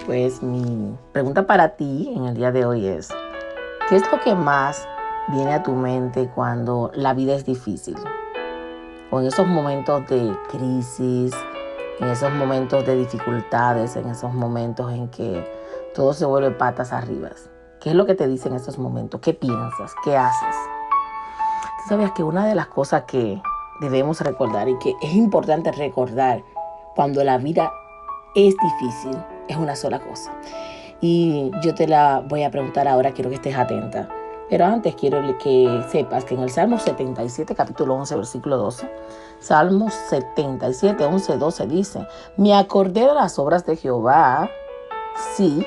Pues mi pregunta para ti en el día de hoy es, ¿qué es lo que más viene a tu mente cuando la vida es difícil? O en esos momentos de crisis, en esos momentos de dificultades, en esos momentos en que todo se vuelve patas arriba. ¿Qué es lo que te dice en esos momentos? ¿Qué piensas? ¿Qué haces? Tú sabes que una de las cosas que debemos recordar y que es importante recordar cuando la vida es difícil es una sola cosa. Y yo te la voy a preguntar ahora, quiero que estés atenta. Pero antes quiero que sepas que en el Salmo 77, capítulo 11, versículo 12, Salmo 77, 11, 12 dice: Me acordé de las obras de Jehová, sí,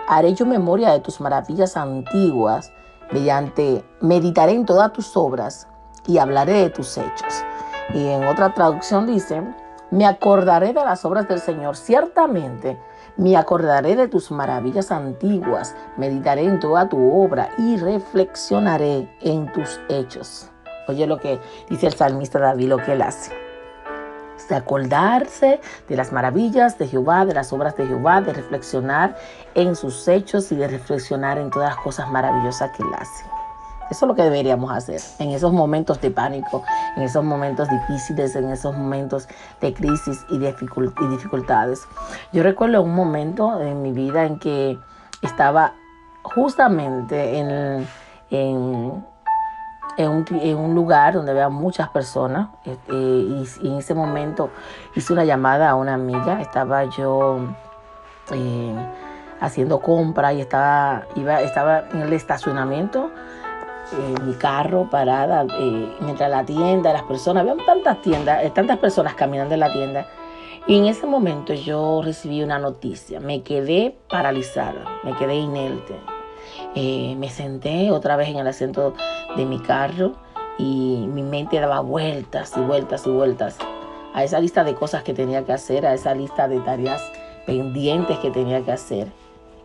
haré yo memoria de tus maravillas antiguas, meditaré en todas tus obras y hablaré de tus hechos. Y en otra traducción dice: Me acordaré de las obras del Señor, ciertamente me acordaré de tus maravillas antiguas, meditaré en toda tu obra y reflexionaré en tus hechos. Oye lo que dice el salmista David, lo que él hace. De acordarse de las maravillas de Jehová, de las obras de Jehová, de reflexionar en sus hechos y de reflexionar en todas las cosas maravillosas que él hace. Eso es lo que deberíamos hacer en esos momentos de pánico, en esos momentos difíciles, en esos momentos de crisis y dificultades. Yo recuerdo un momento en mi vida en que estaba justamente en un lugar donde había muchas personas y en ese momento hice una llamada a una amiga. Estaba yo haciendo compra y estaba en el estacionamiento, mi carro parada, mientras la tienda, las personas, había tantas personas caminando en la tienda. Y en ese momento yo recibí una noticia, me quedé paralizada, me quedé inerte. Me senté otra vez en el asiento de mi carro y mi mente daba vueltas y vueltas y vueltas a esa lista de cosas que tenía que hacer, a esa lista de tareas pendientes que tenía que hacer.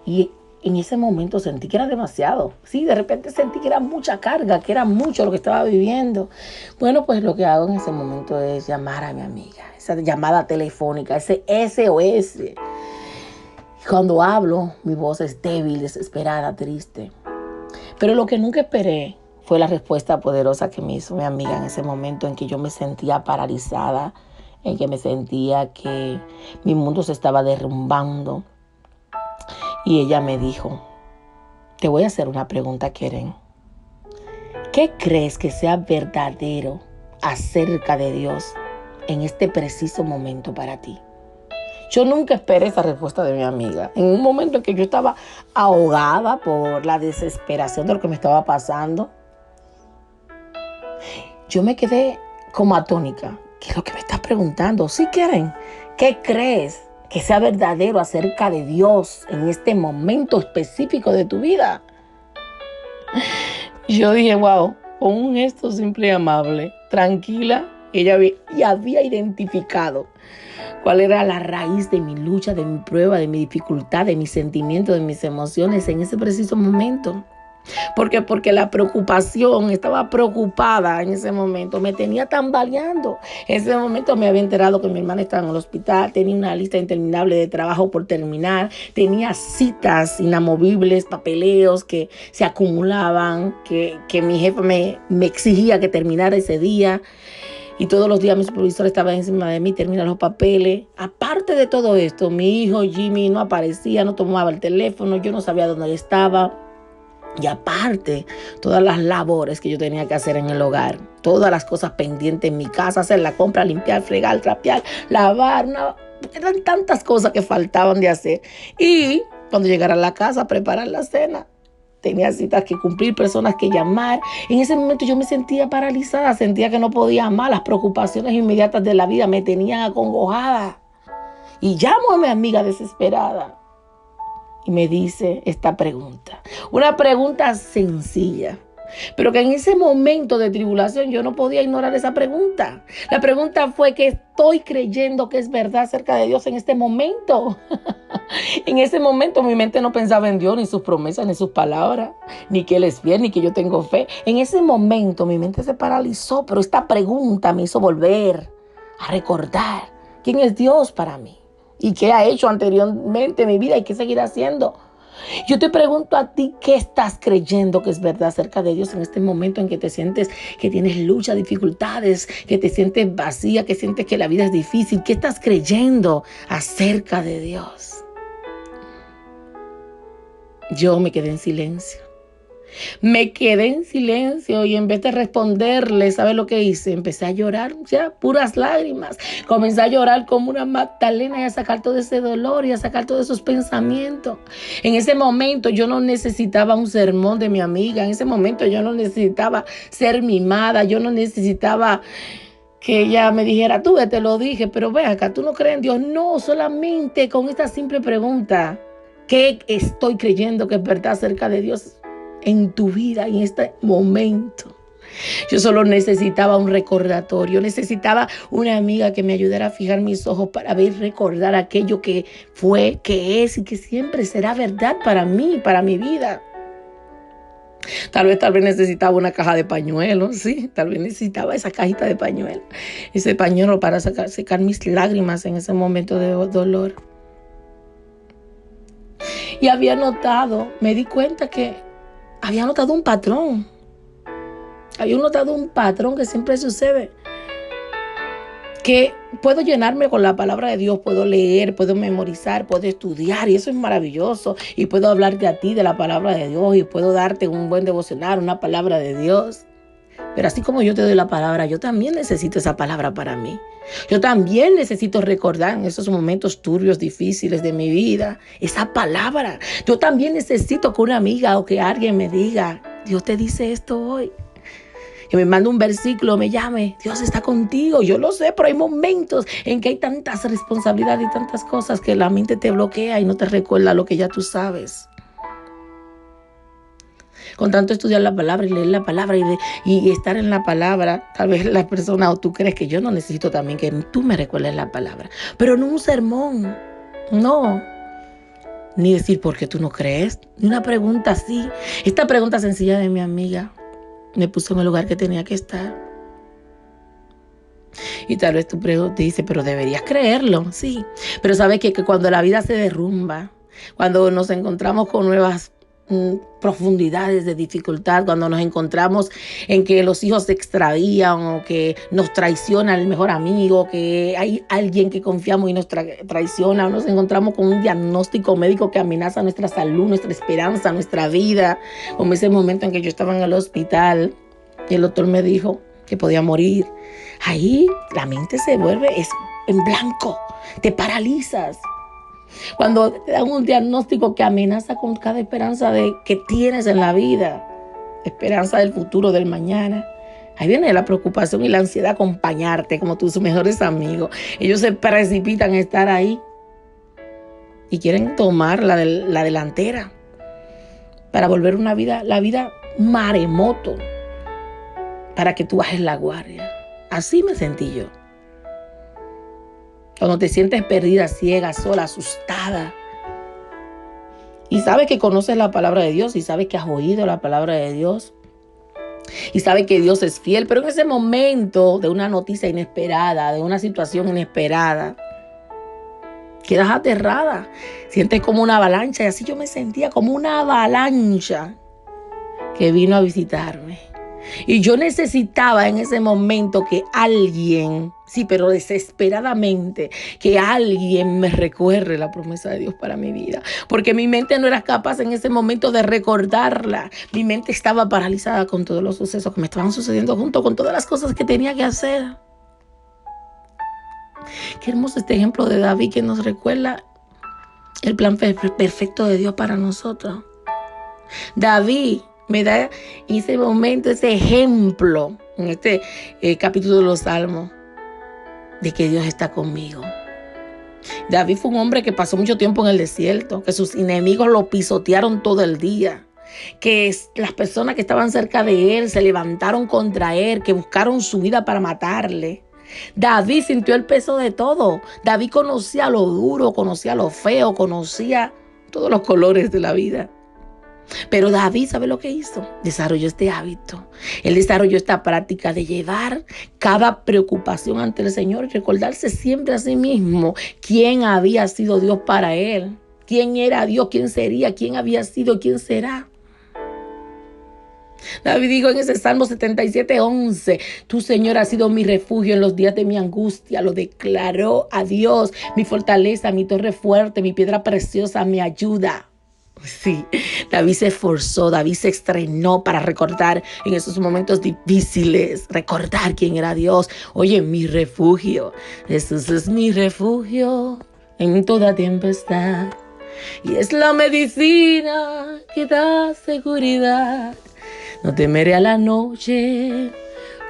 Y en ese momento sentí que era demasiado. Sí, de repente sentí que era mucha carga, que era mucho lo que estaba viviendo. Bueno, pues lo que hago en ese momento es llamar a mi amiga, esa llamada telefónica, ese SOS. Cuando hablo, mi voz es débil, desesperada, triste. Pero lo que nunca esperé fue la respuesta poderosa que me hizo mi amiga en ese momento en que yo me sentía paralizada, en que me sentía que mi mundo se estaba derrumbando. Y ella me dijo: te voy a hacer una pregunta, Keren. ¿Qué crees que sea verdadero acerca de Dios en este preciso momento para ti? Yo nunca esperé esa respuesta de mi amiga. En un momento en que yo estaba ahogada por la desesperación de lo que me estaba pasando, yo me quedé como atónica. ¿Qué es lo que me estás preguntando? Si quieren, ¿qué crees que sea verdadero acerca de Dios en este momento específico de tu vida? Yo dije, wow, con un gesto simple y amable, tranquila, ella había identificado cuál era la raíz de mi lucha, de mi prueba, de mi dificultad, de mis sentimientos, de mis emociones en ese preciso momento. Porque la preocupación, estaba preocupada en ese momento, me tenía tambaleando. En ese momento me había enterado que mi hermana estaba en el hospital, tenía una lista interminable de trabajo por terminar, tenía citas inamovibles, papeleos que se acumulaban, que mi jefe me exigía que terminara ese día. Y todos los días mi supervisor estaba encima de mí, termina los papeles. Aparte de todo esto, mi hijo Jimmy no aparecía, no tomaba el teléfono, yo no sabía dónde él estaba. Y aparte, todas las labores que yo tenía que hacer en el hogar, todas las cosas pendientes en mi casa, hacer la compra, limpiar, fregar, trapear, lavar, eran tantas cosas que faltaban de hacer. Y cuando llegara a la casa, preparar la cena. Tenía citas que cumplir, personas que llamar. En ese momento yo me sentía paralizada, sentía que no podía más. Las preocupaciones inmediatas de la vida me tenían acongojada. Y llamo a mi amiga desesperada y me dice esta pregunta. Una pregunta sencilla, pero que en ese momento de tribulación yo no podía ignorar esa pregunta. La pregunta fue: ¿qué estoy creyendo que es verdad acerca de Dios en este momento? En ese momento mi mente no pensaba en Dios, ni sus promesas, ni sus palabras, ni que Él es fiel, ni que yo tengo fe. En ese momento mi mente se paralizó, pero esta pregunta me hizo volver a recordar quién es Dios para mí. ¿Y qué ha hecho anteriormente en mi vida y qué seguirá haciendo? Yo te pregunto a ti, ¿qué estás creyendo que es verdad acerca de Dios en este momento en que te sientes que tienes lucha, dificultades, que te sientes vacía, que sientes que la vida es difícil? ¿Qué estás creyendo acerca de Dios? Yo me quedé en silencio. Me quedé en silencio y en vez de responderle, ¿sabes lo que hice? Empecé a llorar, ya, puras lágrimas. Comencé a llorar como una Magdalena y a sacar todo ese dolor y a sacar todos esos pensamientos. En ese momento yo no necesitaba un sermón de mi amiga. En ese momento yo no necesitaba ser mimada. Yo no necesitaba que ella me dijera, tú te lo dije, pero ve acá, tú no crees en Dios. No, solamente con esta simple pregunta, ¿qué estoy creyendo que es verdad acerca de Dios en tu vida en este momento? Yo solo necesitaba un recordatorio, necesitaba una amiga que me ayudara a fijar mis ojos para ver y recordar aquello que fue, que es y que siempre será verdad para mí, para mi vida. Tal vez necesitaba una caja de pañuelos, sí, tal vez necesitaba esa cajita de pañuelos, ese pañuelo para secar mis lágrimas en ese momento de dolor. Y me di cuenta que había notado un patrón. Había notado un patrón que siempre sucede. Que puedo llenarme con la palabra de Dios, puedo leer, puedo memorizar, puedo estudiar y eso es maravilloso. Y puedo hablarte a ti de la palabra de Dios y puedo darte un buen devocional, una palabra de Dios. Pero así como yo te doy la palabra, yo también necesito esa palabra para mí. Yo también necesito recordar en esos momentos turbios, difíciles de mi vida, esa palabra. Yo también necesito que una amiga o que alguien me diga, Dios te dice esto hoy. Que me mande un versículo, me llame, Dios está contigo. Yo lo sé, pero hay momentos en que hay tantas responsabilidades y tantas cosas que la mente te bloquea y no te recuerda lo que ya tú sabes. Con tanto estudiar la palabra y leer la palabra y estar en la palabra, tal vez la persona o tú crees que yo no necesito también que tú me recuerdes la palabra. Pero no un sermón, no. Ni decir por qué tú no crees, ni una pregunta así. Esta pregunta sencilla de mi amiga me puso en el lugar que tenía que estar. Y tal vez tú dices, pero deberías creerlo, sí. Pero sabes que cuando la vida se derrumba, cuando nos encontramos con nuevas profundidades de dificultad, cuando nos encontramos en que los hijos se extravían o que nos traiciona el mejor amigo, que hay alguien que confiamos y nos traiciona, o nos encontramos con un diagnóstico médico que amenaza nuestra salud, nuestra esperanza, nuestra vida, como ese momento en que yo estaba en el hospital y el doctor me dijo que podía morir. Ahí la mente se vuelve en blanco, te paralizas. Cuando te dan un diagnóstico que amenaza con cada esperanza que tienes en la vida, esperanza del futuro, del mañana, ahí viene la preocupación y la ansiedad a acompañarte como tus mejores amigos. Ellos se precipitan a estar ahí y quieren tomar la delantera para volver la vida maremoto, para que tú bajes la guardia. Así me sentí yo. Cuando te sientes perdida, ciega, sola, asustada. Y sabes que conoces la palabra de Dios y sabes que has oído la palabra de Dios. Y sabes que Dios es fiel. Pero en ese momento de una noticia inesperada, de una situación inesperada, quedas aterrada. Sientes como una avalancha. Y así yo me sentía como una avalancha que vino a visitarme. Y yo necesitaba en ese momento que alguien, sí, pero desesperadamente, que alguien me recuerde la promesa de Dios para mi vida. Porque mi mente no era capaz en ese momento de recordarla. Mi mente estaba paralizada con todos los sucesos que me estaban sucediendo junto con todas las cosas que tenía que hacer. Qué hermoso este ejemplo de David que nos recuerda el plan perfecto de Dios para nosotros. David me da en ese momento ese ejemplo en este capítulo de los Salmos de que Dios está conmigo. David fue un hombre que pasó mucho tiempo en el desierto, que sus enemigos lo pisotearon todo el día, que las personas que estaban cerca de él se levantaron contra él, que buscaron su vida para matarle. David sintió el peso de todo. David conocía lo duro, conocía lo feo, conocía todos los colores de la vida. Pero David, ¿sabe lo que hizo? Desarrolló este hábito. Él desarrolló esta práctica de llevar cada preocupación ante el Señor y recordarse siempre a sí mismo quién había sido Dios para él. ¿Quién era Dios? ¿Quién sería? ¿Quién había sido? ¿Quién será? David dijo en ese Salmo 77:11, tu Señor ha sido mi refugio en los días de mi angustia. Lo declaró a Dios, mi fortaleza, mi torre fuerte, mi piedra preciosa, mi ayuda. Sí, David se esforzó, David se estrenó para recordar en esos momentos difíciles, recordar quién era Dios. Oye, mi refugio, Jesús es mi refugio en toda tempestad. Y es la medicina que da seguridad. No temeré a la noche,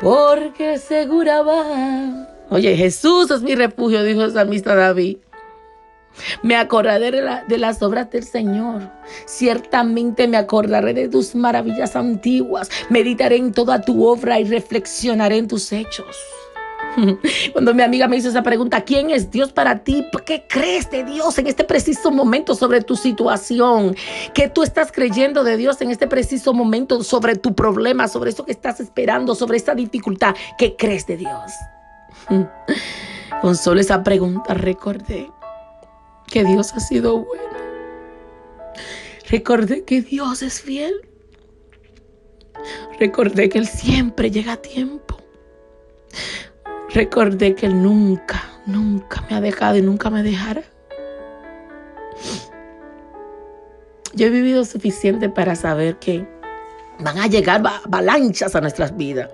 porque segura va. Oye, Jesús es mi refugio, dijo el salmista David. Me acordaré de las obras del Señor. Ciertamente me acordaré de tus maravillas antiguas. Meditaré en toda tu obra y reflexionaré en tus hechos. Cuando mi amiga me hizo esa pregunta, ¿quién es Dios para ti? ¿Qué crees de Dios en este preciso momento sobre tu situación? ¿Qué tú estás creyendo de Dios en este preciso momento sobre tu problema, sobre eso que estás esperando, sobre esta dificultad? ¿Qué crees de Dios? Con solo esa pregunta recordé que Dios ha sido bueno. Recordé que Dios es fiel. Recordé que Él siempre llega a tiempo. Recordé que Él nunca me ha dejado y nunca me dejará. Yo he vivido suficiente para saber que van a llegar avalanchas a nuestras vidas.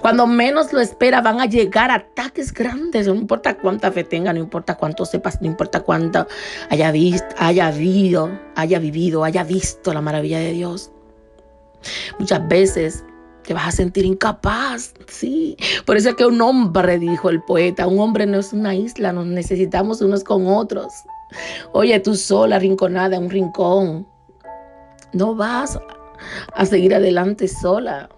Cuando menos lo espera, van a llegar ataques grandes. No importa cuánta fe tenga, no importa cuánto sepas, no importa cuánto haya vivido la maravilla de Dios. Muchas veces te vas a sentir incapaz, sí. Por eso es que un hombre, dijo el poeta, un hombre no es una isla, nos necesitamos unos con otros. Oye, tú sola, arrinconada en un rincón, no vas a seguir adelante sola.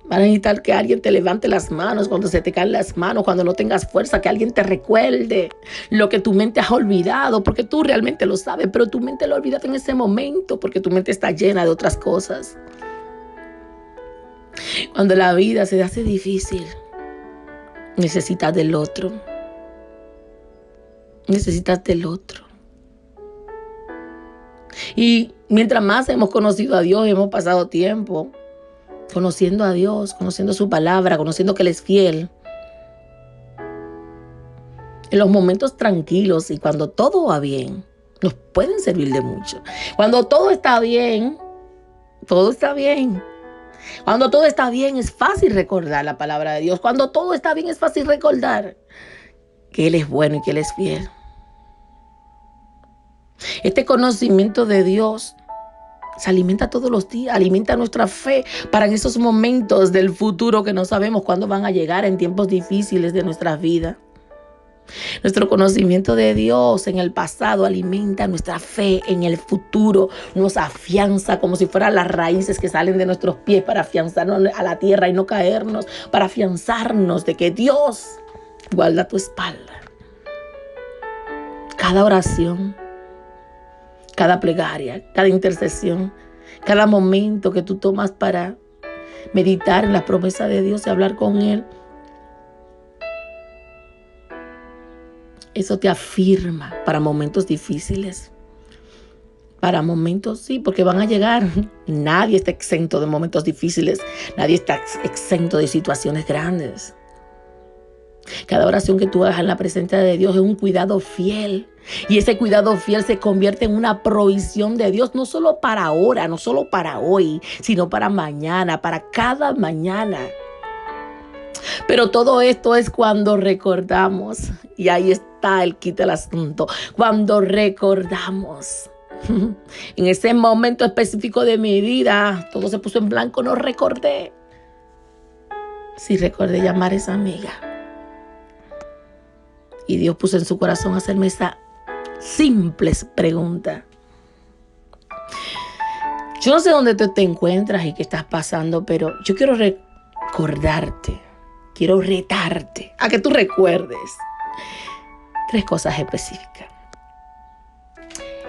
Van a necesitar que alguien te levante las manos cuando se te caen las manos, cuando no tengas fuerza, que alguien te recuerde lo que tu mente ha olvidado, porque tú realmente lo sabes, pero tu mente lo ha olvidado en ese momento, porque tu mente está llena de otras cosas. Cuando la vida se hace difícil, necesitas del otro. Necesitas del otro. Y mientras más hemos conocido a Dios, hemos pasado tiempo conociendo a Dios, conociendo su palabra, conociendo que Él es fiel. En los momentos tranquilos y cuando todo va bien, nos pueden servir de mucho. Cuando todo está bien, todo está bien. Cuando todo está bien, es fácil recordar la palabra de Dios. Cuando todo está bien, es fácil recordar que Él es bueno y que Él es fiel. Este conocimiento de Dios se alimenta todos los días, alimenta nuestra fe para en esos momentos del futuro que no sabemos cuándo van a llegar, en tiempos difíciles de nuestra vida. Nuestro conocimiento de Dios en el pasado alimenta nuestra fe en el futuro, nos afianza como si fueran las raíces que salen de nuestros pies para afianzarnos a la tierra y no caernos, para afianzarnos de que Dios guarda tu espalda. Cada oración, cada plegaria, cada intercesión, cada momento que tú tomas para meditar en la promesa de Dios y hablar con Él, eso te afirma para momentos difíciles. Para momentos, sí, porque van a llegar. Nadie está exento de momentos difíciles. Nadie está exento de situaciones grandes. Cada oración que tú hagas en la presencia de Dios es un cuidado fiel. Y ese cuidado fiel se convierte en una provisión de Dios, no solo para ahora, no solo para hoy, sino para mañana, para cada mañana. Pero todo esto es cuando recordamos, y ahí está el quid del asunto, cuando recordamos. En ese momento específico de mi vida, todo se puso en blanco, no recordé. Sí recordé llamar a esa amiga. Y Dios puso en su corazón hacerme esa simple pregunta. Yo no sé dónde tú te encuentras y qué estás pasando, pero yo quiero recordarte. Quiero retarte a que tú recuerdes 3 cosas específicas.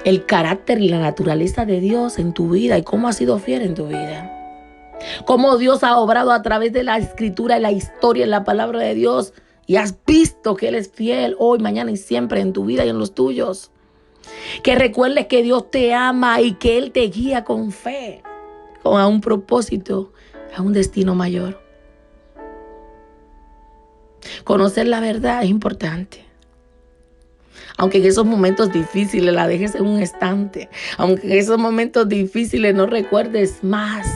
el carácter y la naturaleza de Dios en tu vida y cómo ha sido fiel en tu vida. Cómo Dios ha obrado a través de la escritura, en la historia, en la palabra de Dios. Y has visto que Él es fiel hoy, mañana y siempre en tu vida y en los tuyos. Que recuerdes que Dios te ama y que Él te guía con fe, con un propósito, a un destino mayor. Conocer la verdad es importante. Aunque en esos momentos difíciles la dejes en un estante. Aunque en esos momentos difíciles no recuerdes más.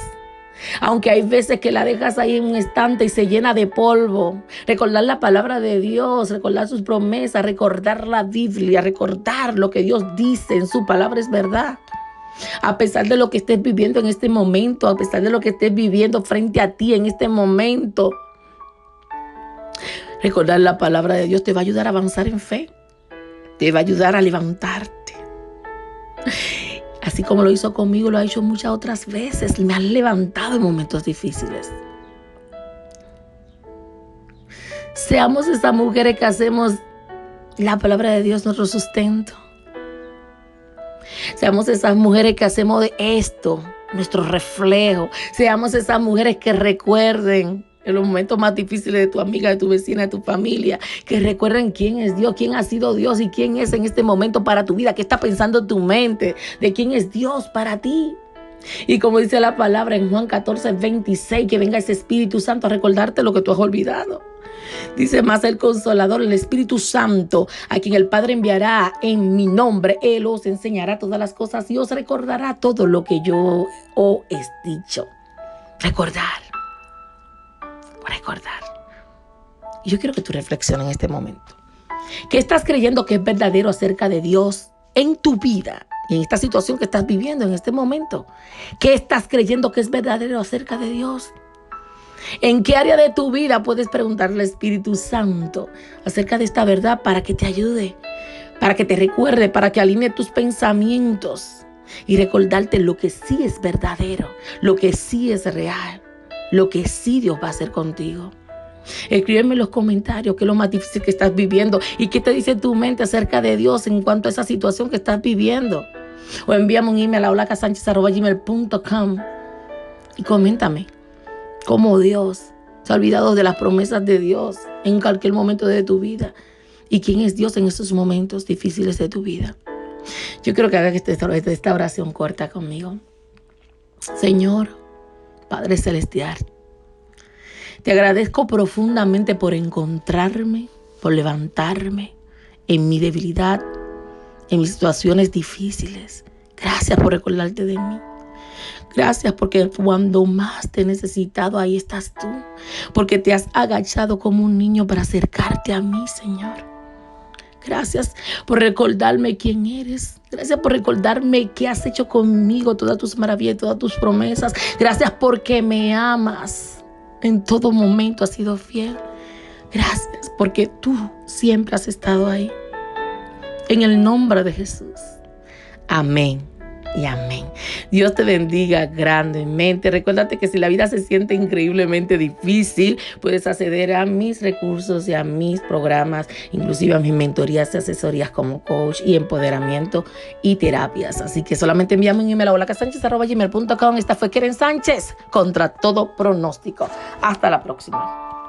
Aunque hay veces que la dejas ahí en un estante y se llena de polvo. Recordar la palabra de Dios, recordar sus promesas, recordar la Biblia, recordar lo que Dios dice en su palabra es verdad. A pesar de lo que estés viviendo en este momento, a pesar de lo que estés viviendo frente a ti en este momento, recordar la palabra de Dios te va a ayudar a avanzar en fe. Te va a ayudar a levantarte. Así como lo hizo conmigo, lo ha hecho muchas otras veces. Me han levantado en momentos difíciles. Seamos esas mujeres que hacemos la palabra de Dios nuestro sustento. Seamos esas mujeres que hacemos de esto nuestro reflejo. Seamos esas mujeres que recuerden en los momentos más difíciles de tu amiga, de tu vecina, de tu familia, que recuerden quién es Dios, quién ha sido Dios y quién es en este momento para tu vida, qué está pensando tu mente, de quién es Dios para ti. Y como dice la palabra en Juan 14:26, que venga ese Espíritu Santo a recordarte lo que tú has olvidado. Dice más el Consolador, el Espíritu Santo, a quien el Padre enviará en mi nombre. Él os enseñará todas las cosas y os recordará todo lo que yo os he dicho. Recordar. Y yo quiero que tú reflexiones en este momento. ¿Qué estás creyendo que es verdadero acerca de Dios en tu vida y en esta situación que estás viviendo en este momento? ¿Qué estás creyendo que es verdadero acerca de Dios? ¿En qué área de tu vida puedes preguntarle al Espíritu Santo acerca de esta verdad para que te ayude, para que te recuerde, para que alinee tus pensamientos y recordarte lo que sí es verdadero, lo que sí es real, lo que sí Dios va a hacer contigo? Escríbeme en los comentarios qué es lo más difícil que estás viviendo y qué te dice tu mente acerca de Dios en cuanto a esa situación que estás viviendo. O envíame un email a olacasanchez@gmail.com y coméntame cómo Dios se ha olvidado de las promesas de Dios en cualquier momento de tu vida y quién es Dios en esos momentos difíciles de tu vida. Yo quiero que hagas esta oración corta conmigo. Señor, Padre Celestial, te agradezco profundamente por encontrarme, por levantarme en mi debilidad, en mis situaciones difíciles. Gracias por recordarte de mí. Gracias porque cuando más te he necesitado, ahí estás tú. Porque te has agachado como un niño para acercarte a mí, Señor. Gracias por recordarme quién eres. Gracias por recordarme qué has hecho conmigo, todas tus maravillas, todas tus promesas. Gracias porque me amas. En todo momento has sido fiel. Gracias porque tú siempre has estado ahí. En el nombre de Jesús. Amén y amén. Dios te bendiga grandemente. Recuérdate que si la vida se siente increíblemente difícil, puedes acceder a mis recursos y a mis programas, inclusive a mis mentorías y asesorías como coach y empoderamiento y terapias. Así que solamente envíame un email a olacasanchez@gmail.com. Esta fue Keren Sánchez, contra todo pronóstico. Hasta la próxima.